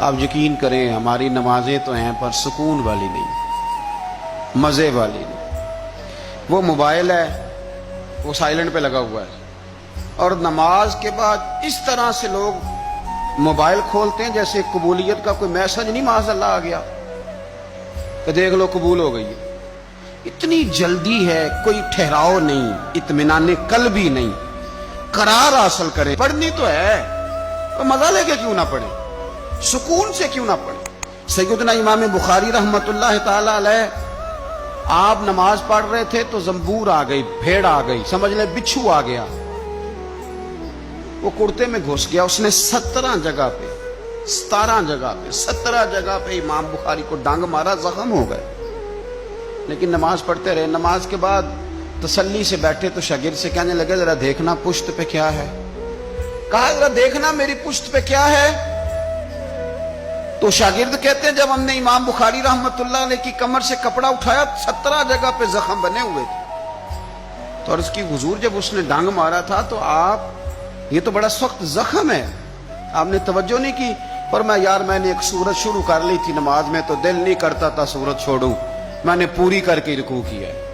آپ یقین کریں ہماری نمازیں تو ہیں پر سکون والی نہیں، مزے والی نہیں۔ وہ موبائل ہے وہ سائلنٹ پہ لگا ہوا ہے، اور نماز کے بعد اس طرح سے لوگ موبائل کھولتے ہیں جیسے قبولیت کا کوئی میسج نہیں معاذ اللہ آ گیا کہ دیکھ لو قبول ہو گئی ہے۔ اتنی جلدی ہے، کوئی ٹھہراؤ نہیں، اطمینان قلبی نہیں، قرار حاصل کرے۔ پڑھنی تو ہے تو مزہ لے کے کیوں نہ پڑھے، سکون سے کیوں نہ پڑھے۔ سیدنا امام بخاری رحمت اللہ تعالی علیہ، آپ نماز پڑھ رہے تھے تو زنبور آ گئی، بھیڑ آ گئی، سمجھ لیں بچھو آ گیا، وہ کرتے میں گھس گیا، اس نے 17 جگہ پہ امام بخاری کو ڈانگ مارا، زخم ہو گئے، لیکن نماز پڑھتے رہے۔ نماز کے بعد تسلی سے بیٹھے تو شاگرد سے کہنے لگے ذرا دیکھنا پشت پہ کیا ہے۔ کہا ذرا دیکھنا میری پشت پہ کیا ہے۔ تو شاگرد کہتے ہیں جب ہم نے امام بخاری رحمت اللہ علیہ کی کمر سے کپڑا اٹھایا 17 جگہ پہ زخم بنے ہوئے تھے، تو عرض کی حضور جب اس نے ڈانگ مارا تھا تو آپ، یہ تو بڑا سخت زخم ہے، آپ نے توجہ نہیں کی۔ پر میں نے ایک سورت شروع کر لی تھی نماز میں تو دل نہیں کرتا تھا سورت چھوڑوں، میں نے پوری کر کے رکوع کیا ہے۔